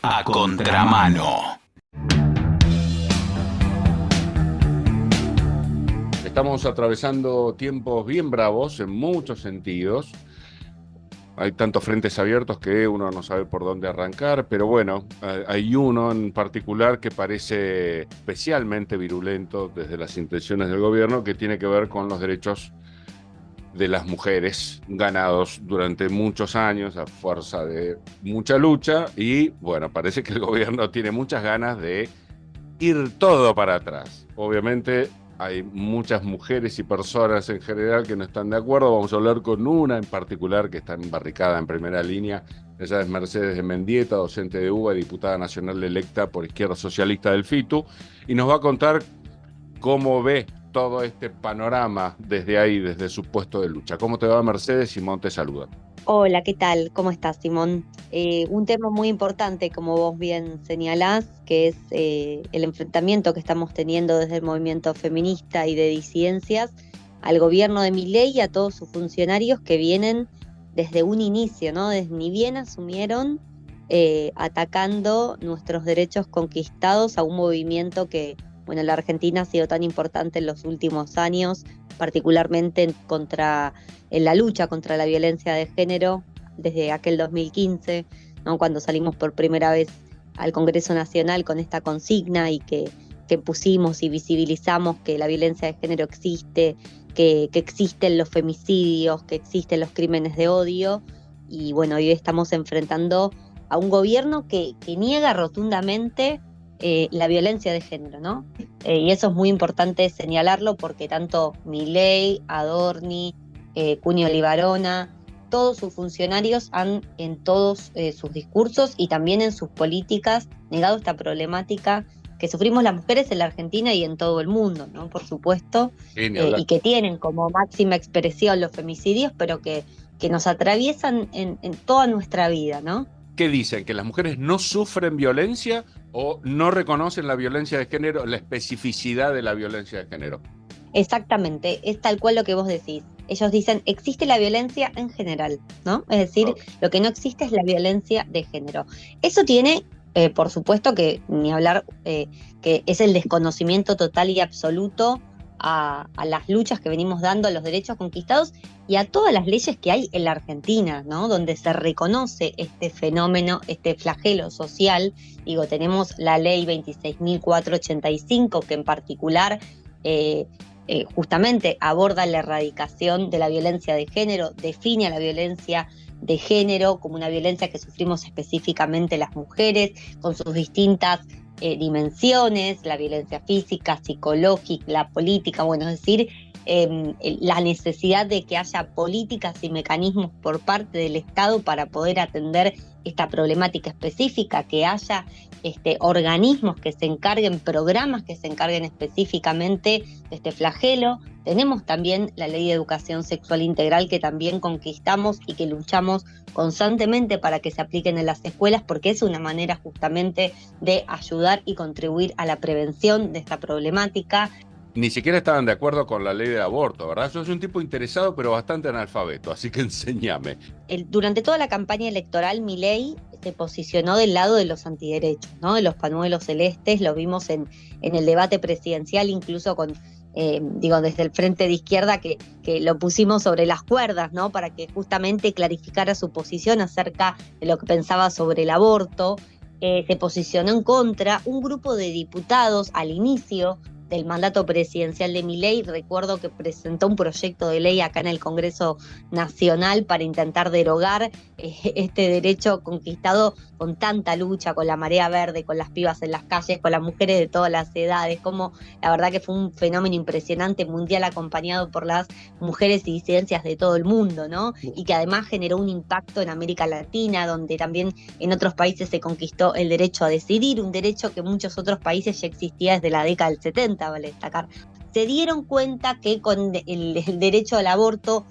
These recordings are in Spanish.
A Contramano. Estamos atravesando tiempos bien bravos en muchos sentidos. Hay tantos frentes abiertos que uno no sabe por dónde arrancar, pero bueno, hay uno en particular que parece especialmente virulento desde las intenciones del gobierno, que tiene que ver con los derechos de las mujeres ganados durante muchos años a fuerza de mucha lucha y bueno, parece que el gobierno tiene muchas ganas de ir todo para atrás. Obviamente hay muchas mujeres y personas en general que no están de acuerdo. Vamos a hablar con una en particular que está embarricada en primera línea. Ella es Mercedes de Mendieta, docente de UBA, diputada nacional electa por Izquierda Socialista del FITU, y nos va a contar cómo ve todo este panorama desde ahí, desde su puesto de lucha. ¿Cómo te va, Mercedes? Simón te saluda. Hola, ¿qué tal? ¿Cómo estás, Simón? Un tema muy importante, como vos bien señalás, que es el enfrentamiento que estamos teniendo desde el movimiento feminista y de disidencias al gobierno de Milei y a todos sus funcionarios que vienen desde un inicio, ¿no? Desde ni bien asumieron atacando nuestros derechos conquistados a un movimiento que, bueno, la Argentina ha sido tan importante en los últimos años, particularmente en la lucha contra la violencia de género desde aquel 2015, ¿no? Cuando salimos por primera vez al Congreso Nacional con esta consigna y que pusimos y visibilizamos que la violencia de género existe, que existen los femicidios, que existen los crímenes de odio. Y bueno, hoy estamos enfrentando a un gobierno que niega rotundamente la violencia de género, ¿no? Y eso es muy importante señalarlo porque tanto Milei, Adorni, Cunio Libarona, todos sus funcionarios han en todos sus discursos y también en sus políticas negado esta problemática que sufrimos las mujeres en la Argentina y en todo el mundo, ¿no? Por supuesto, y que tienen como máxima expresión los femicidios, pero que nos atraviesan en toda nuestra vida, ¿no? ¿Qué dicen? ¿Que las mujeres no sufren violencia o no reconocen la violencia de género, la especificidad de la violencia de género? Exactamente, es tal cual lo que vos decís. Ellos dicen, existe la violencia en general, ¿no? Es decir, lo que no existe es la violencia de género. Eso tiene, por supuesto, que ni hablar, que es el desconocimiento total y absoluto a las luchas que venimos dando, a los derechos conquistados y a todas las leyes que hay en la Argentina, ¿no? Donde se reconoce este fenómeno, este flagelo social. Digo, tenemos la ley 26.485, que en particular justamente aborda la erradicación de la violencia de género, define a la violencia de género como una violencia que sufrimos específicamente las mujeres, con sus distintas dimensiones, la violencia física, psicológica, la política, bueno, es decir, la necesidad de que haya políticas y mecanismos por parte del Estado para poder atender esta problemática específica, que haya organismos que se encarguen, programas que se encarguen específicamente de este flagelo. Tenemos también la Ley de Educación Sexual Integral, que también conquistamos y que luchamos constantemente para que se apliquen en las escuelas, porque es una manera justamente de ayudar y contribuir a la prevención de esta problemática. Ni siquiera estaban de acuerdo con la ley del aborto, ¿verdad? Yo soy un tipo interesado, pero bastante analfabeto, así que enséñame. Durante toda la campaña electoral, Milei se posicionó del lado de los antiderechos, ¿no? De los pañuelos celestes. Lo vimos en el debate presidencial, incluso con, desde el Frente de Izquierda, que lo pusimos sobre las cuerdas, ¿no? Para que justamente clarificara su posición acerca de lo que pensaba sobre el aborto. Se posicionó en contra un grupo de diputados al inicio del mandato presidencial de Milei. Recuerdo que presentó un proyecto de ley acá en el Congreso Nacional para intentar derogar este derecho conquistado con tanta lucha, con la marea verde, con las pibas en las calles, con las mujeres de todas las edades. Como la verdad que fue un fenómeno impresionante mundial, acompañado por las mujeres y disidencias de todo el mundo, ¿no? Y que además generó un impacto en América Latina, donde también en otros países se conquistó el derecho a decidir, un derecho que en muchos otros países ya existía desde la década del 70, vale destacar. Se dieron cuenta que con el derecho al aborto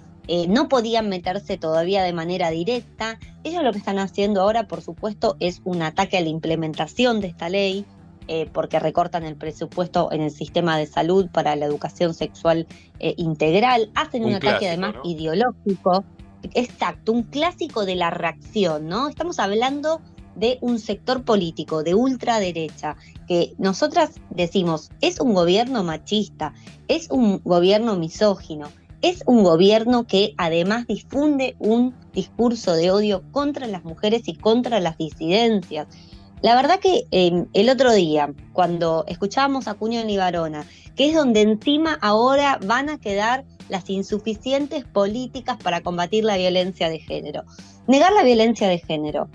no podían meterse todavía de manera directa. Ellos lo que están haciendo ahora, por supuesto, es un ataque a la implementación de esta ley, porque recortan el presupuesto en el sistema de salud para la educación sexual integral. Hacen un ataque clásico, además, ¿no? Ideológico. Exacto, un clásico de la reacción, ¿no? Estamos hablando de un sector político de ultraderecha, que nosotras decimos, es un gobierno machista, es un gobierno misógino, es un gobierno que además difunde un discurso de odio contra las mujeres y contra las disidencias. La verdad que el otro día, cuando escuchábamos a Cuño Libarona, que es donde encima ahora van a quedar las insuficientes políticas para combatir la violencia de género. Negar la violencia de género,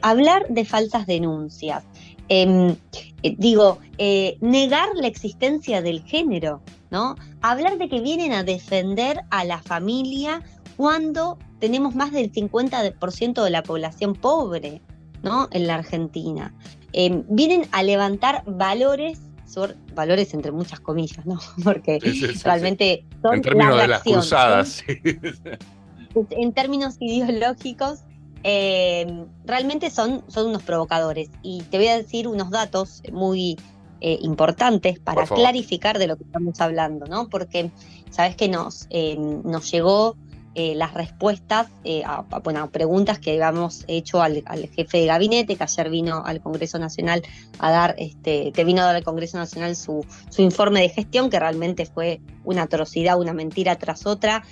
hablar de falsas denuncias, negar la existencia del género, ¿no? Hablar de que vienen a defender a la familia cuando tenemos más del 50% de la población pobre, ¿no? En la Argentina. Vienen a levantar valores entre muchas comillas, ¿no? Porque realmente son en términos la de las cruzadas, sí. En términos ideológicos, realmente son unos provocadores. Y te voy a decir unos datos muy importantes para clarificar de lo que estamos hablando, ¿no? Porque sabes que nos llegó las respuestas a preguntas que habíamos hecho al jefe de gabinete, que ayer vino al Congreso Nacional a dar, que vino a dar al Congreso Nacional su informe de gestión, que realmente fue una atrocidad, una mentira tras otra.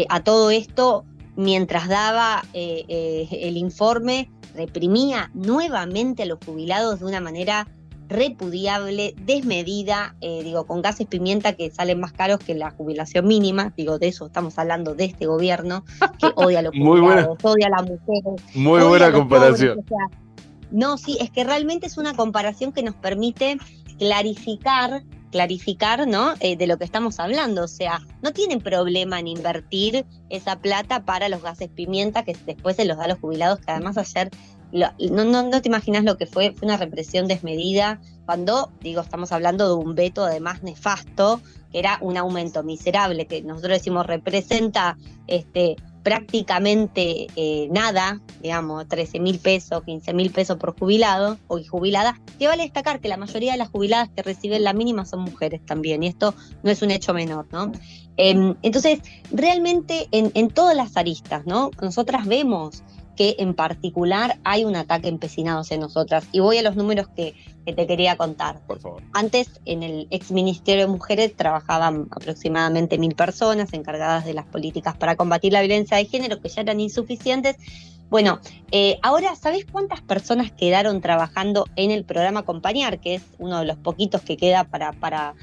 A todo esto, mientras daba el informe, reprimía nuevamente a los jubilados de una manera repudiable, desmedida, con gases pimienta que salen más caros que la jubilación mínima. De eso estamos hablando, de este gobierno que odia a los jubilados, odia a las mujeres. Muy buena comparación. Pobres, no, sí, es que realmente es una comparación que nos permite clarificar, ¿no? De lo que estamos hablando. O sea, no tienen problema en invertir esa plata para los gases pimienta que después se los da a los jubilados, que además ayer no te imaginas lo que fue una represión desmedida, cuando, estamos hablando de un veto además nefasto, que era un aumento miserable, que nosotros decimos representa prácticamente nada, 13.000 pesos, 15.000 pesos por jubilado o jubilada, que vale destacar que la mayoría de las jubiladas que reciben la mínima son mujeres también, y esto no es un hecho menor, ¿no? Entonces, realmente en todas las aristas, ¿no? Nosotras vemos que en particular hay un ataque empecinado hacia nosotras. Y voy a los números que te quería contar. Por favor. Antes, en el ex Ministerio de Mujeres trabajaban aproximadamente 1.000 personas encargadas de las políticas para combatir la violencia de género, que ya eran insuficientes. Bueno, ahora, ¿sabés cuántas personas quedaron trabajando en el programa Acompañar, que es uno de los poquitos que queda para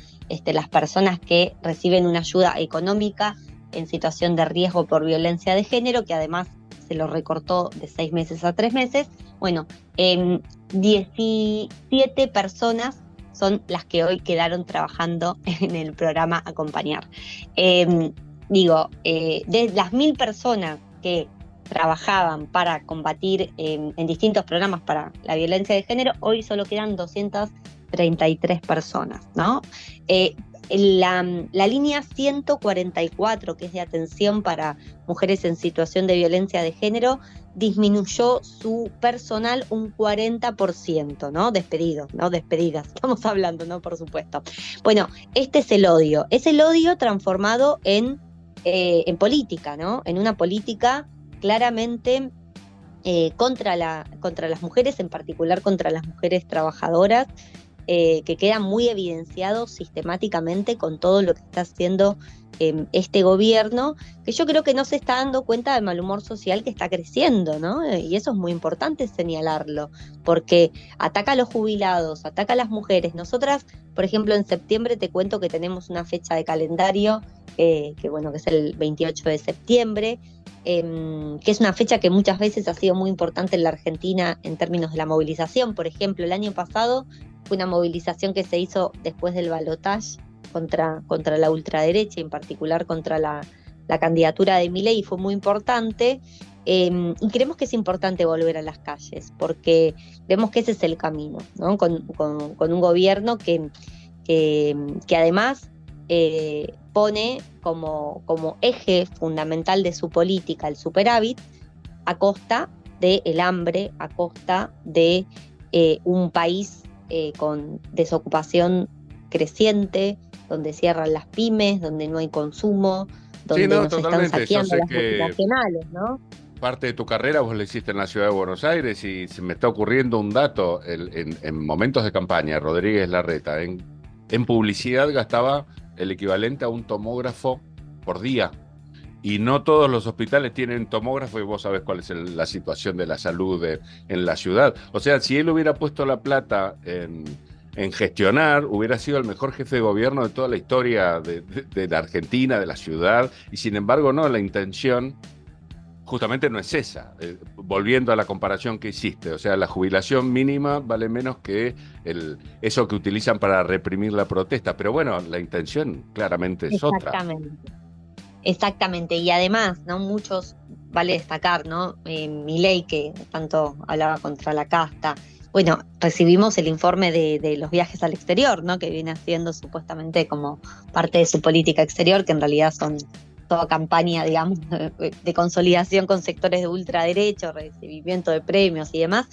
las personas que reciben una ayuda económica en situación de riesgo por violencia de género, que además se lo recortó de 6 meses a 3 meses? Bueno, 17 personas son las que hoy quedaron trabajando en el programa Acompañar. De las 1.000 personas que trabajaban para combatir en distintos programas para la violencia de género, hoy solo quedan 233 personas, ¿no? La línea 144, que es de atención para mujeres en situación de violencia de género, disminuyó su personal un 40%, ¿no? Despedidas, estamos hablando, ¿no? Por supuesto. Bueno, este es el odio transformado en política, ¿no? En una política claramente contra las mujeres, en particular contra las mujeres trabajadoras, que queda muy evidenciado sistemáticamente con todo lo que está haciendo este gobierno, que yo creo que no se está dando cuenta del mal humor social que está creciendo, ¿no? Y eso es muy importante señalarlo, porque ataca a los jubilados, ataca a las mujeres. Nosotras, por ejemplo, en septiembre te cuento que tenemos una fecha de calendario, que es el 28 de septiembre, que es una fecha que muchas veces ha sido muy importante en la Argentina en términos de la movilización. Por ejemplo, el año pasado fue una movilización que se hizo después del balotaje contra la ultraderecha, en particular contra la candidatura de Milei, y fue muy importante. Y creemos que es importante volver a las calles, porque vemos que ese es el camino, ¿no? Con un gobierno que además pone como eje fundamental de su política el superávit a costa del hambre, a costa de un país con desocupación creciente, donde cierran las pymes, donde no hay consumo, donde nos están saqueando las multinacionales, ¿no? parte de tu carrera vos la hiciste en la ciudad de Buenos Aires y se me está ocurriendo un dato. En momentos de campaña, Rodríguez Larreta en publicidad gastaba el equivalente a un tomógrafo por día. Y no todos los hospitales tienen tomógrafo y vos sabés cuál es la situación de la salud en la ciudad. O sea, si él hubiera puesto la plata en gestionar, hubiera sido el mejor jefe de gobierno de toda la historia de la Argentina, de la ciudad, y sin embargo no, la intención justamente no es esa. Volviendo a la comparación que hiciste, o sea, la jubilación mínima vale menos que eso que utilizan para reprimir la protesta, pero bueno, la intención claramente es otra. Exactamente. Exactamente, y además, ¿no? Muchos, vale destacar, ¿no? Milei, que tanto hablaba contra la casta. Bueno, recibimos el informe de los viajes al exterior, ¿no? Que viene haciendo supuestamente como parte de su política exterior, que en realidad son toda campaña, digamos, de consolidación con sectores de ultraderecha, recibimiento de premios y demás.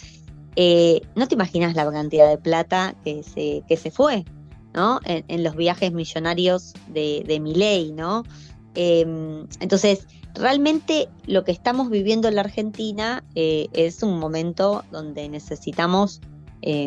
No te imaginas la cantidad de plata que se fue, ¿no? En los viajes millonarios de Milei, ¿no? Entonces, realmente lo que estamos viviendo en la Argentina es un momento donde necesitamos,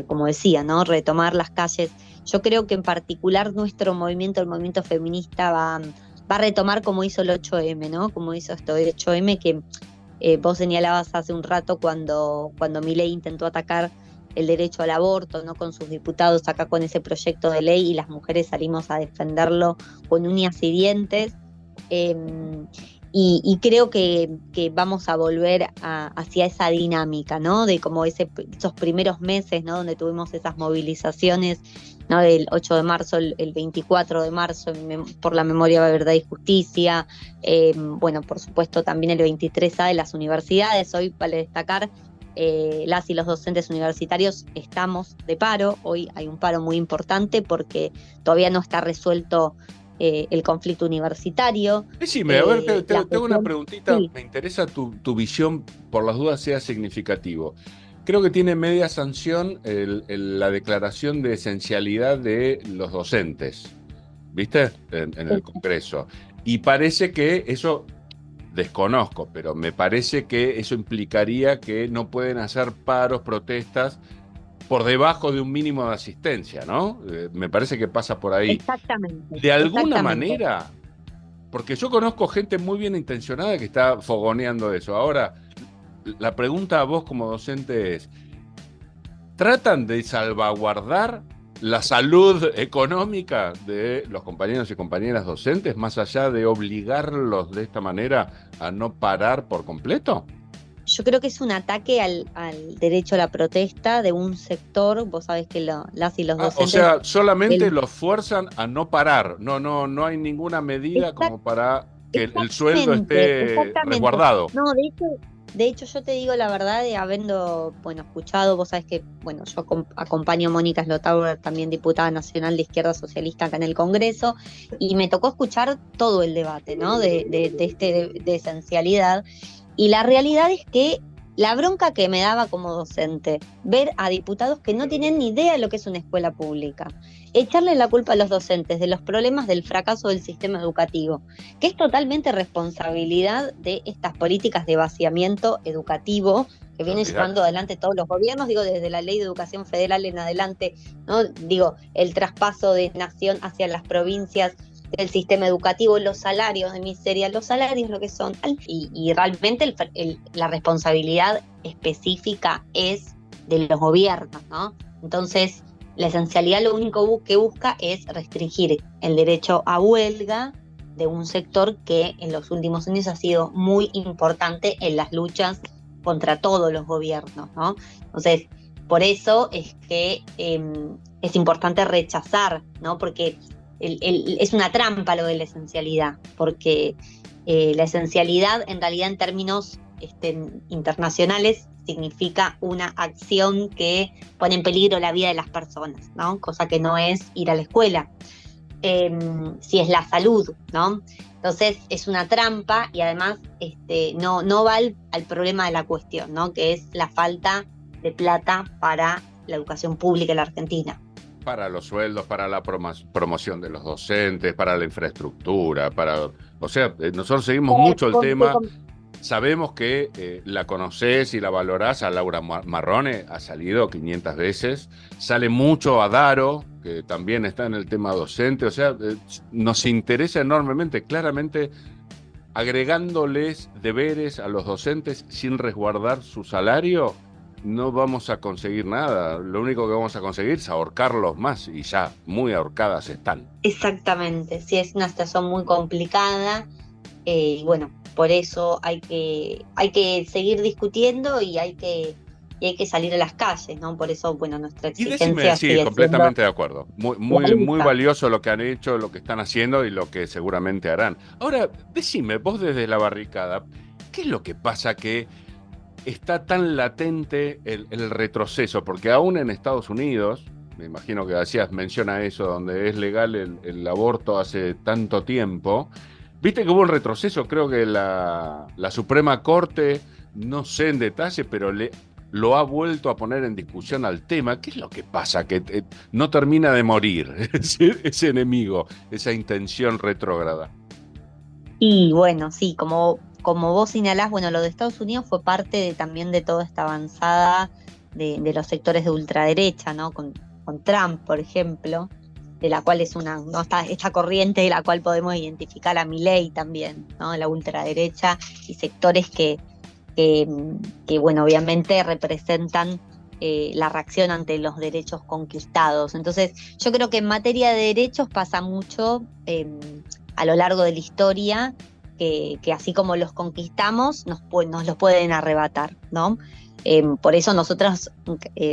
como decía, ¿no? Retomar las calles. Yo creo que en particular nuestro movimiento, el movimiento feminista, va a retomar como hizo el 8M, ¿no? Como hizo esto el 8M que vos señalabas hace un rato cuando Milei intentó atacar el derecho al aborto, ¿no? Con sus diputados acá con ese proyecto de ley y las mujeres salimos a defenderlo con uñas y dientes. Y creo que vamos a volver hacia esa dinámica, ¿no? De como esos primeros meses, ¿no? Donde tuvimos esas movilizaciones, ¿no? Del 8 de marzo, el 24 de marzo, por la memoria, verdad y justicia. Bueno, por supuesto, también el 23A de las universidades. Hoy, vale destacar, las y los docentes universitarios estamos de paro. Hoy hay un paro muy importante porque todavía no está resuelto el conflicto universitario. Decime, a ver, tengo una preguntita, sí. Me interesa tu visión, por las dudas sea significativo. Creo que tiene media sanción la declaración de esencialidad de los docentes, ¿viste? En el Congreso. Y parece que eso, desconozco, pero me parece que eso implicaría que no pueden hacer paros, protestas, por debajo de un mínimo de asistencia, ¿no? Me parece que pasa por ahí. Exactamente. De alguna exactamente. manera, porque yo conozco gente muy bien intencionada que está fogoneando eso. Ahora, la pregunta a vos como docente es, ¿tratan de salvaguardar la salud económica de los compañeros y compañeras docentes, más allá de obligarlos de esta manera a no parar por completo? Yo creo que es un ataque al derecho a la protesta de un sector. Vos sabés que las y los docentes... O sea, solamente los fuerzan a no parar. No hay ninguna medida como para que el sueldo esté resguardado. No, de hecho yo te digo la verdad, habiendo, bueno, escuchado, vos sabés que, bueno, yo acompaño a Mónica Slotauer, también diputada nacional de Izquierda Socialista acá en el Congreso, y me tocó escuchar todo el debate, ¿no? De esencialidad. Y la realidad es que la bronca que me daba como docente, ver a diputados que no tienen ni idea de lo que es una escuela pública, echarle la culpa a los docentes de los problemas del fracaso del sistema educativo, que es totalmente responsabilidad de estas políticas de vaciamiento educativo que vienen llevando adelante todos los gobiernos, digo, desde la Ley de Educación Federal en adelante, ¿no? Digo, el traspaso de nación hacia las provincias, del sistema educativo, los salarios de miseria, los salarios lo que son, y realmente la responsabilidad específica es de los gobiernos, ¿no? Entonces, la esencialidad lo único que busca es restringir el derecho a huelga de un sector que en los últimos años ha sido muy importante en las luchas contra todos los gobiernos, ¿no? Entonces, por eso es que es importante rechazar, ¿no? Porque es una trampa lo de la esencialidad, porque la esencialidad en realidad en términos internacionales significa una acción que pone en peligro la vida de las personas, ¿no? Cosa que no es ir a la escuela, si es la salud, ¿no? Entonces es una trampa y además no va al problema de la cuestión, ¿no? Que es la falta de plata para la educación pública en la Argentina. Para los sueldos, para la promoción de los docentes, para la infraestructura, o sea, nosotros seguimos mucho el tema sabemos que la conocés y la valorás, a Laura Marrone, ha salido 500 veces, sale mucho a Daro, que también está en el tema docente, o sea, nos interesa enormemente, claramente, agregándoles deberes a los docentes sin resguardar su salario, no vamos a conseguir nada. Lo único que vamos a conseguir es ahorcarlos más, y ya muy ahorcadas están. Exactamente, sí, es una situación muy complicada, y bueno, por eso hay que seguir discutiendo y hay que salir a las calles, ¿no? Por eso, bueno, nuestra Y exigencia decime, sí, sigue completamente siendo de acuerdo. Muy, la muy, muy lucha. valioso lo que han hecho, lo que están haciendo y lo que seguramente harán. Ahora, decime, vos desde la barricada, ¿qué es lo que pasa que está tan latente el retroceso? Porque aún en Estados Unidos, me imagino que hacías mención a eso, donde es legal el aborto hace tanto tiempo, viste que hubo un retroceso. Creo que la Suprema Corte, no sé en detalle, pero lo ha vuelto a poner en discusión al tema. ¿Qué es lo que pasa? Que no termina de morir ese enemigo, esa intención retrógrada. Y bueno, sí, como vos señalás, bueno, lo de Estados Unidos fue parte también de toda esta avanzada de los sectores de ultraderecha, ¿no? Con Trump, por ejemplo, de la cual es ¿no? esta corriente de la cual podemos identificar a Milei también, ¿no? La ultraderecha y sectores que, bueno, obviamente representan la reacción ante los derechos conquistados. Entonces, yo creo que en materia de derechos pasa mucho a lo largo de la historia, que así como los conquistamos, nos los pueden arrebatar, ¿no? Por eso nosotros,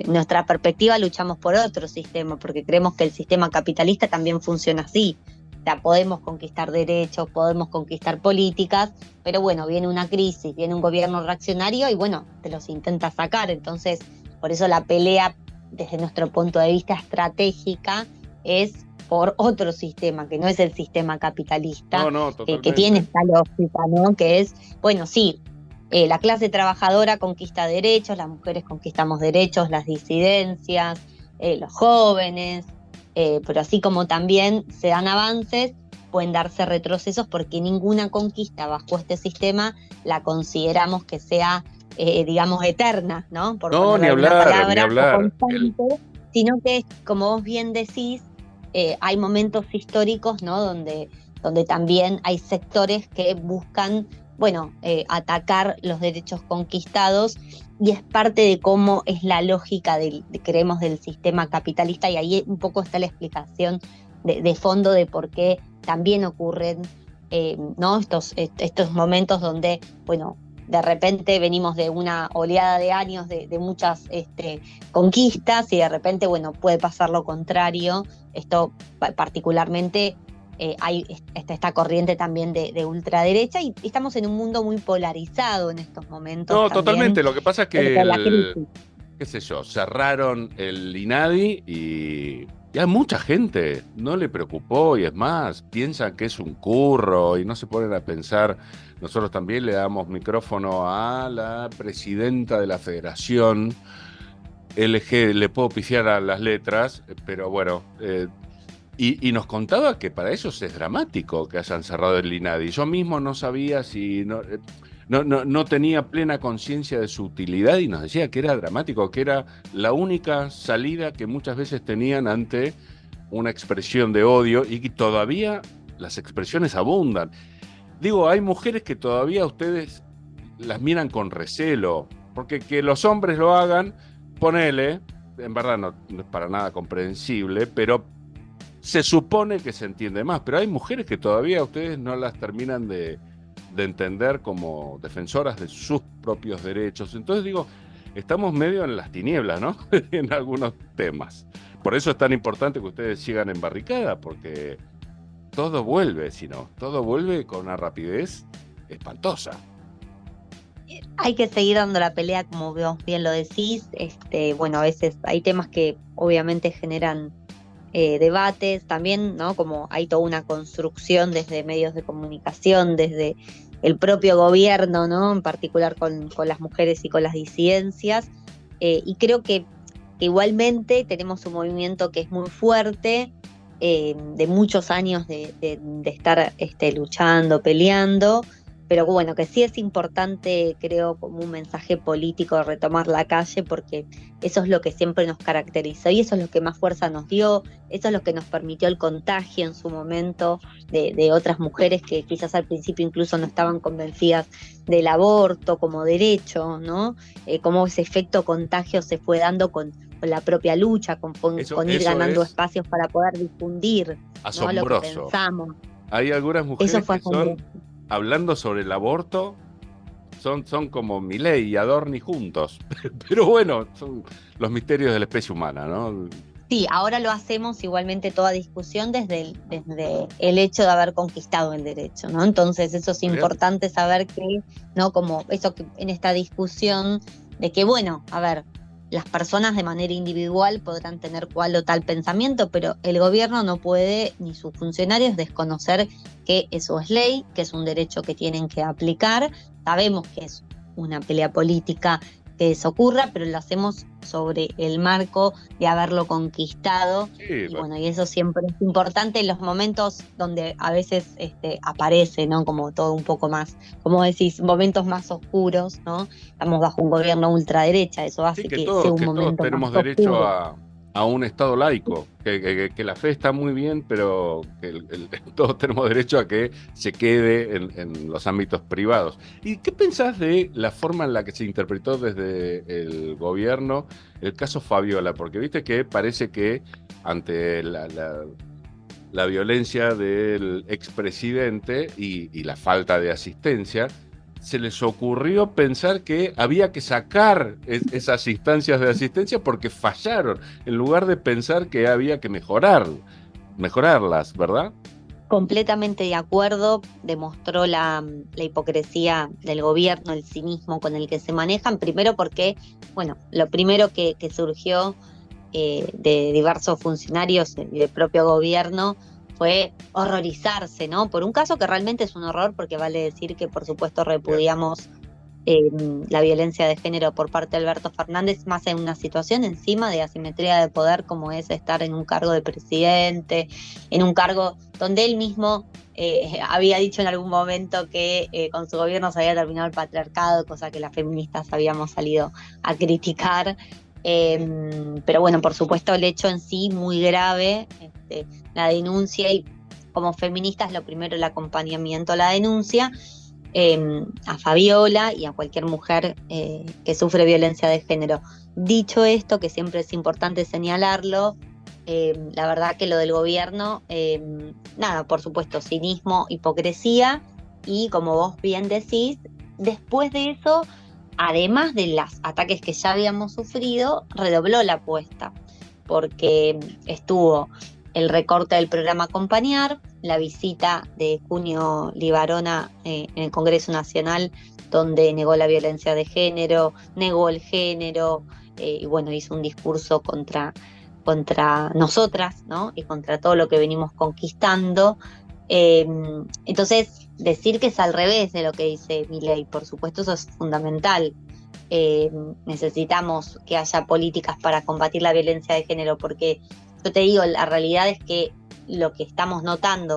nuestra perspectiva, luchamos por otro sistema, porque creemos que el sistema capitalista también funciona así. O sea, podemos conquistar derechos, podemos conquistar políticas, pero bueno, viene una crisis, viene un gobierno reaccionario y bueno, te los intenta sacar. Entonces, por eso la pelea, desde nuestro punto de vista estratégica, es por otro sistema, que no es el sistema capitalista, No, que tiene totalmente. esta lógica, ¿no? Que es, bueno, sí, la clase trabajadora conquista derechos, las mujeres conquistamos derechos, las disidencias, los jóvenes, pero así como también se dan avances, pueden darse retrocesos, porque ninguna conquista bajo este sistema la consideramos que sea, digamos, eterna, ¿no? Por No, ponerle ni alguna hablar, ni palabra, o hablar. constante, sino que, como vos bien decís, hay momentos históricos, ¿no? Donde también hay sectores que buscan, bueno, atacar los derechos conquistados, y es parte de cómo es la lógica creemos, del sistema capitalista, y ahí un poco está la explicación de fondo de por qué también ocurren, ¿no? estos momentos donde, bueno, de repente venimos de una oleada de años de muchas conquistas, y de repente, bueno, puede pasar lo contrario. Esto particularmente, hay esta corriente también de ultraderecha, y estamos en un mundo muy polarizado en estos momentos No, también, totalmente. Lo que pasa es que con la crisis. qué sé yo, cerraron el INADI y a mucha gente no le preocupó, y es más, piensan que es un curro y no se ponen a pensar. Nosotros también le damos micrófono a la presidenta de la Federación LG, le puedo pifiar a las letras, pero bueno, y nos contaba que para ellos es dramático que hayan cerrado el INADI. Yo mismo no sabía si no tenía plena conciencia de su utilidad, y nos decía que era dramático, que era la única salida que muchas veces tenían ante una expresión de odio, y que todavía las expresiones abundan. Digo, hay mujeres que todavía ustedes las miran con recelo, porque que los hombres lo hagan, ponele, en verdad no es para nada comprensible, pero se supone que se entiende más. Pero hay mujeres que todavía ustedes no las terminan de entender como defensoras de sus propios derechos. Entonces digo, estamos medio en las tinieblas, ¿no? En algunos temas. Por eso es tan importante que ustedes sigan en barricada, porque todo vuelve, si no, todo vuelve con una rapidez espantosa. Hay que seguir dando la pelea, como vos bien lo decís. Bueno, a veces hay temas que obviamente generan debates también, ¿no? Como hay toda una construcción desde medios de comunicación, desde el propio gobierno, ¿no? En particular con las mujeres y con las disidencias. Y creo que igualmente tenemos un movimiento que es muy fuerte, de muchos años de estar luchando, peleando. pero bueno, que sí es importante, creo, como un mensaje político retomar la calle, porque eso es lo que siempre nos caracterizó y eso es lo que más fuerza nos dio, eso es lo que nos permitió el contagio en su momento de otras mujeres que quizás al principio incluso no estaban convencidas del aborto como derecho, ¿no? Cómo ese efecto contagio se fue dando con la propia lucha, con ir ganando es espacios para poder difundir, ¿no? Lo que asombroso. pensamos. Hay algunas Eso mujeres fue que son, asombroso. hablando sobre el aborto, son como Milei y Adorni juntos. Pero bueno, son los misterios de la especie humana, ¿no? Sí, ahora lo hacemos igualmente toda discusión desde el hecho de haber conquistado el derecho, ¿no? Entonces eso es Bien. importante saber que, ¿no? Como eso que en esta discusión de que, bueno, a ver, las personas de manera individual podrán tener cual o tal pensamiento, pero el gobierno no puede, ni sus funcionarios, desconocer que eso es ley, que es un derecho que tienen que aplicar. Sabemos que es una pelea política que eso ocurra, pero lo hacemos sobre el marco de haberlo conquistado. Sí, Y bueno, y eso siempre es importante en los momentos donde a veces aparece, ¿no? Como todo un poco más, como decís, momentos más oscuros, ¿no? Estamos bajo un gobierno ultraderecha, eso hace sí, que sea un que todos momento más tenemos derecho oscuro. a un Estado laico, que la fe está muy bien, pero que todos tenemos derecho a que se quede en los ámbitos privados. ¿Y qué pensás de la forma en la que se interpretó desde el gobierno el caso Fabiola? Porque viste que parece que ante la violencia del expresidente y la falta de asistencia, se les ocurrió pensar que había que sacar esas instancias de asistencia porque fallaron, en lugar de pensar que había que mejorarlas, ¿verdad? Completamente de acuerdo, demostró la hipocresía del gobierno, el cinismo con el que se manejan, primero porque, bueno, lo primero que surgió de diversos funcionarios y del propio gobierno fue horrorizarse, ¿no? Por un caso que realmente es un horror, porque vale decir que por supuesto repudiamos la violencia de género por parte de Alberto Fernández, más en una situación encima de asimetría de poder como es estar en un cargo de presidente, en un cargo donde él mismo había dicho en algún momento que con su gobierno se había terminado el patriarcado, cosa que las feministas habíamos salido a criticar. Pero bueno, por supuesto el hecho en sí muy grave, la denuncia, y como feministas lo primero el acompañamiento a la denuncia, a Fabiola y a cualquier mujer que sufre violencia de género. Dicho esto, que siempre es importante señalarlo, la verdad que lo del gobierno, nada, por supuesto, cinismo, hipocresía, y como vos bien decís, después de eso, además de los ataques que ya habíamos sufrido, redobló la apuesta, porque estuvo el recorte del programa Acompañar, la visita de Junio Libarona en el Congreso Nacional, donde negó la violencia de género, negó el género, y bueno, hizo un discurso contra nosotras, ¿no? Y contra todo lo que venimos conquistando. Entonces, decir que es al revés de lo que dice Milei, por supuesto, eso es fundamental. Necesitamos que haya políticas para combatir la violencia de género, porque yo te digo, la realidad es que lo que estamos notando,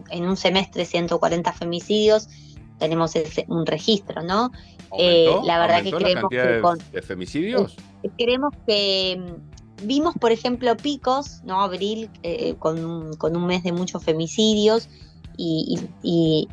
en un semestre 140 femicidios, tenemos un registro, ¿no? La verdad que ¿Aumentó la creemos cantidad que de femicidios? creemos que vimos, por ejemplo, picos, ¿no? Abril, con un mes de muchos femicidios, y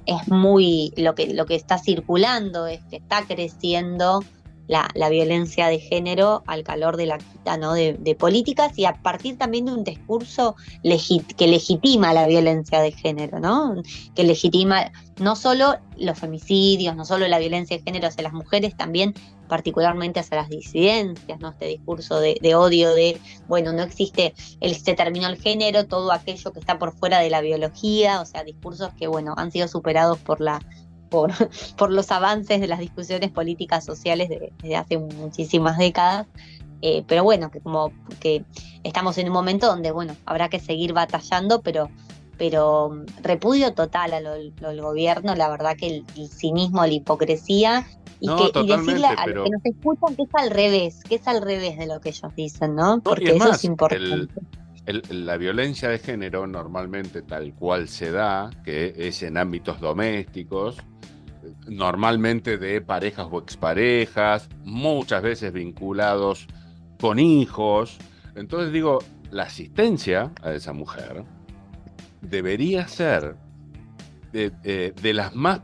es muy, lo que está circulando es que está creciendo la violencia de género al calor de la quita, ¿no? de políticas, y a partir también de un discurso que legitima la violencia de género, ¿no? Que legitima no solo los femicidios, no solo la violencia de género hacia las mujeres, también particularmente hacia las disidencias, ¿no? Este discurso de odio, de, bueno, no existe, se terminó el género, todo aquello que está por fuera de la biología, o sea, discursos que, bueno, han sido superados por los avances de las discusiones políticas sociales desde hace muchísimas décadas. Pero bueno, que estamos en un momento donde, bueno, habrá que seguir batallando, pero repudio total al gobierno, la verdad que el cinismo, la hipocresía, y decirle a los que nos escuchan que es al revés de lo que ellos dicen, ¿no? Porque eso es importante. La violencia de género normalmente tal cual se da, que es en ámbitos domésticos, normalmente de parejas o exparejas, muchas veces vinculados con hijos. Entonces digo, la asistencia a esa mujer debería ser de las más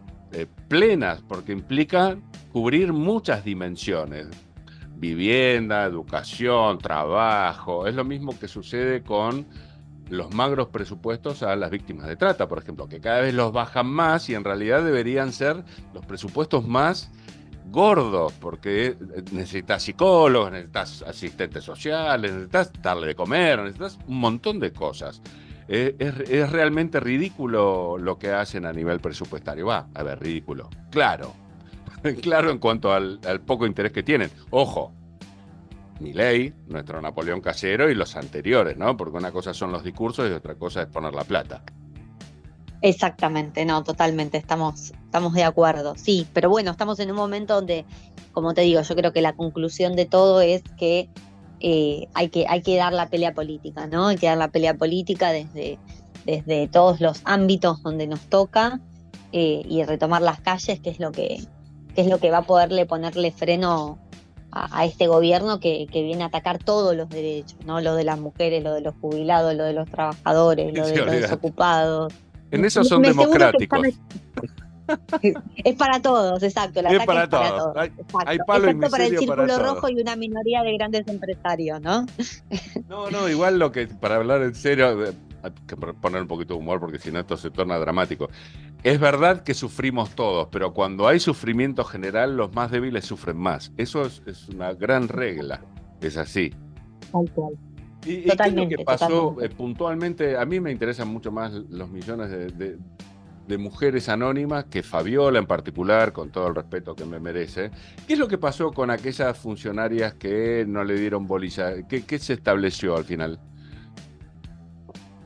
plenas, porque implica cubrir muchas dimensiones. Vivienda, educación, trabajo. Es lo mismo que sucede con los magros presupuestos a las víctimas de trata, por ejemplo, que cada vez los bajan más y en realidad deberían ser los presupuestos más gordos, porque necesitas psicólogos, necesitas asistentes sociales, necesitas darle de comer, necesitas un montón de cosas. Es realmente ridículo lo que hacen a nivel presupuestario. A ver, ridículo. Claro, claro en cuanto al poco interés que tienen. Ojo, Milei, nuestro Napoleón Casero y los anteriores, ¿no? Porque una cosa son los discursos y otra cosa es poner la plata. Exactamente, no, totalmente, estamos de acuerdo. Sí, pero bueno, estamos en un momento donde, como te digo, yo creo que la conclusión de todo es que hay que dar la pelea política, ¿no? Hay que dar la pelea política desde todos los ámbitos donde nos toca y retomar las calles, que es lo que va a ponerle freno a este gobierno que viene a atacar todos los derechos, ¿no? Lo de las mujeres, lo de los jubilados, lo de los trabajadores, lo de los desocupados. En eso son democráticos. Es para todos, exacto. El es para todos. Hay palo y miseria para el Círculo para Rojo todos. y una minoría de grandes empresarios, ¿no? No, igual lo que, para hablar en serio, hay que poner un poquito de humor porque si no esto se torna dramático. Es verdad que sufrimos todos, pero cuando hay sufrimiento general, los más débiles sufren más. Eso es una gran regla. Es así. Tal cual. ¿Y qué es lo que pasó puntualmente? A mí me interesan mucho más los millones de mujeres anónimas que Fabiola en particular, con todo el respeto que me merece. ¿Qué es lo que pasó con aquellas funcionarias que no le dieron bolilla? ¿Qué se estableció al final?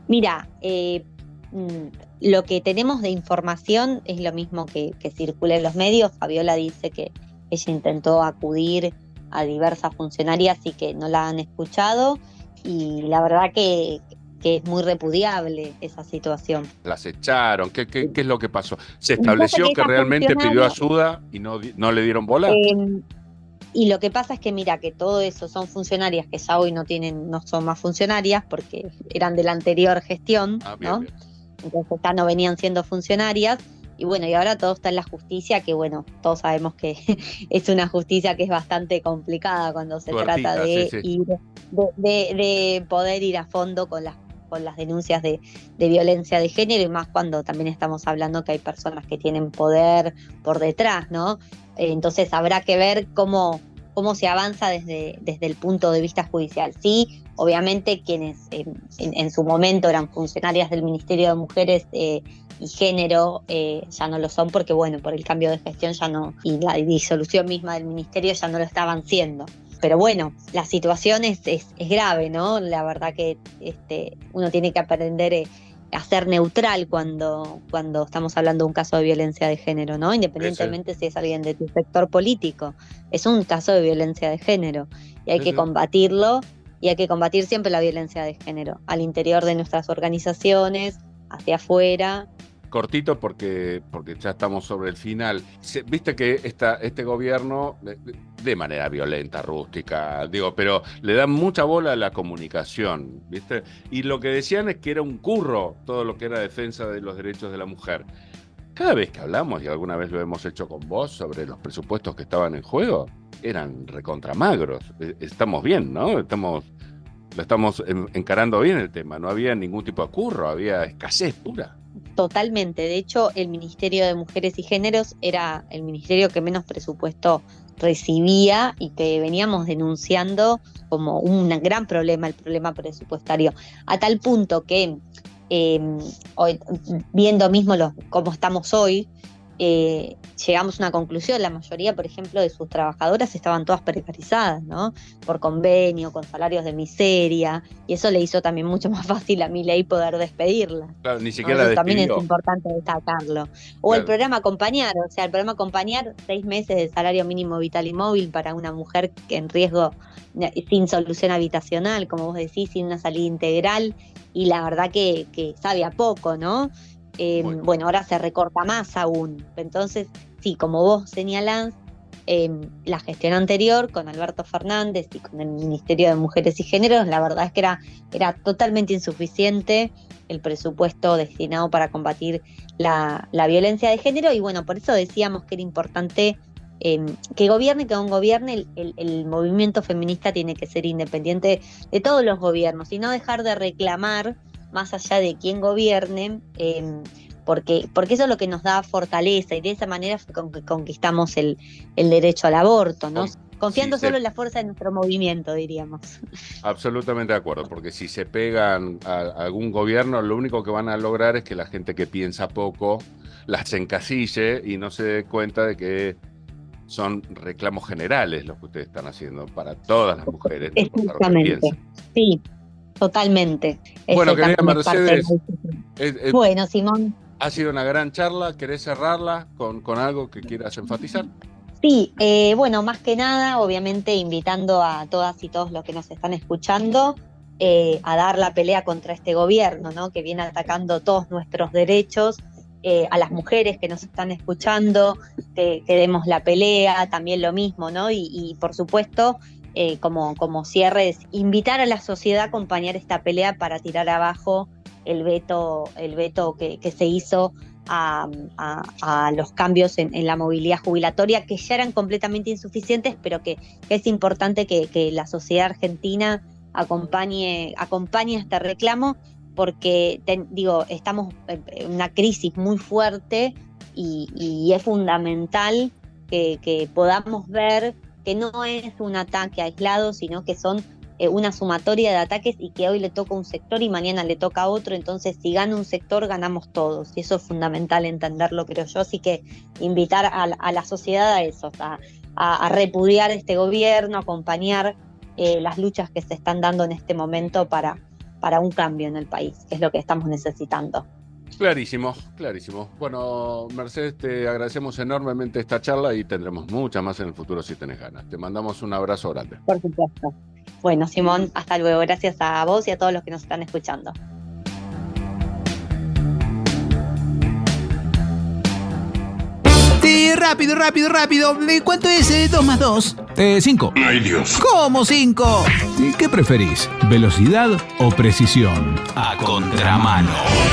Mira, lo que tenemos de información es lo mismo que circula en los medios. Fabiola dice que ella intentó acudir a diversas funcionarias y que no la han escuchado, y la verdad que es muy repudiable esa situación. ¿Las echaron? ¿Qué es lo que pasó? ¿Se estableció que realmente pidió ayuda y no le dieron bola? Y lo que pasa es que mira, que todo eso son funcionarias que ya hoy no son más funcionarias porque eran de la anterior gestión, bien, ¿no? Bien. Entonces ya no venían siendo funcionarias. Y bueno, y ahora todo está en la justicia, que bueno, todos sabemos que es una justicia que es bastante complicada cuando se trata de ir, de poder ir a fondo con las denuncias de violencia de género, y más cuando también estamos hablando que hay personas que tienen poder por detrás, ¿no? Entonces habrá que ver cómo se avanza desde el punto de vista judicial. Sí, obviamente quienes en su momento eran funcionarias del Ministerio de Mujeres y Género ya no lo son, porque bueno, por el cambio de gestión ya no, y la disolución misma del ministerio ya no lo estaban siendo. Pero bueno, la situación es grave, ¿no? La verdad que uno tiene que aprender a ser neutral cuando estamos hablando de un caso de violencia de género, ¿no? Independientemente si es alguien de tu sector político. Es un caso de violencia de género y hay que combatirlo, y hay que combatir siempre la violencia de género al interior de nuestras organizaciones, hacia afuera. Cortito porque ya estamos sobre el final. Viste que este gobierno, de manera violenta, rústica, pero le dan mucha bola a la comunicación, ¿viste? Y lo que decían es que era un curro todo lo que era defensa de los derechos de la mujer. Cada vez que hablamos, y alguna vez lo hemos hecho con vos, sobre los presupuestos que estaban en juego, eran recontramagros. Estamos bien, ¿no? Lo estamos encarando bien el tema. No había ningún tipo de curro, había escasez pura. Totalmente. De hecho, el Ministerio de Mujeres y Géneros era el ministerio que menos presupuesto recibía y que veníamos denunciando como un gran problema, el problema presupuestario, a tal punto que hoy, viendo mismo cómo estamos hoy, llegamos a una conclusión. La mayoría, por ejemplo, de sus trabajadoras estaban todas precarizadas, ¿no? Por convenio, con salarios de miseria, y eso le hizo también mucho más fácil a Milei poder despedirla. Claro, ni siquiera la también despidió. es importante destacarlo. O claro. El programa Acompañar, el programa Acompañar, 6 meses de salario mínimo vital y móvil para una mujer en riesgo, sin solución habitacional, como vos decís, sin una salida integral, y la verdad que sabe a poco, ¿no? Bueno, ahora se recorta más aún. Entonces, sí, como vos señalás, la gestión anterior con Alberto Fernández y con el Ministerio de Mujeres y Géneros, la verdad es que era totalmente insuficiente el presupuesto destinado para combatir la violencia de género, y bueno, por eso decíamos que era importante que gobierne, que aún gobierne, el movimiento feminista tiene que ser independiente de todos los gobiernos y no dejar de reclamar más allá de quién gobierne, porque eso es lo que nos da fortaleza, y de esa manera fue con que conquistamos el derecho al aborto, ¿no? Confiando solo en la fuerza de nuestro movimiento, diríamos. Absolutamente de acuerdo, porque si se pegan a algún gobierno, lo único que van a lograr es que la gente que piensa poco las encasille y no se dé cuenta de que son reclamos generales los que ustedes están haciendo para todas las mujeres. Exactamente, sí, totalmente. Bueno, querida Mercedes, bueno, Simón. Ha sido una gran charla. ¿Querés cerrarla con algo que quieras enfatizar? Sí, bueno, más que nada, obviamente invitando a todas y todos los que nos están escuchando a dar la pelea contra este gobierno, ¿no? Que viene atacando todos nuestros derechos, a las mujeres que nos están escuchando, que demos la pelea, también lo mismo, ¿no? Y por supuesto, como cierre, es invitar a la sociedad a acompañar esta pelea para tirar abajo el veto que se hizo a los cambios en la movilidad jubilatoria, que ya eran completamente insuficientes, pero que es importante que la sociedad argentina acompañe este reclamo, porque estamos en una crisis muy fuerte y es fundamental que podamos ver que no es un ataque aislado, sino que son una sumatoria de ataques, y que hoy le toca a un sector y mañana le toca a otro. Entonces, si gana un sector, ganamos todos, y eso es fundamental entenderlo, creo yo. Así que invitar a la sociedad a eso, a repudiar este gobierno, acompañar las luchas que se están dando en este momento para un cambio en el país, que es lo que estamos necesitando. Clarísimo, clarísimo. Bueno, Mercedes, te agradecemos enormemente esta charla y tendremos muchas más en el futuro si tenés ganas. Te mandamos un abrazo grande. Por supuesto. Bueno, Simón, hasta luego. Gracias a vos y a todos los que nos están escuchando. Rápido. ¿Cuánto es 2 más 2? 5. ¡Ay, Dios! ¿Cómo 5? ¿Qué preferís? ¿Velocidad o precisión? A contramano.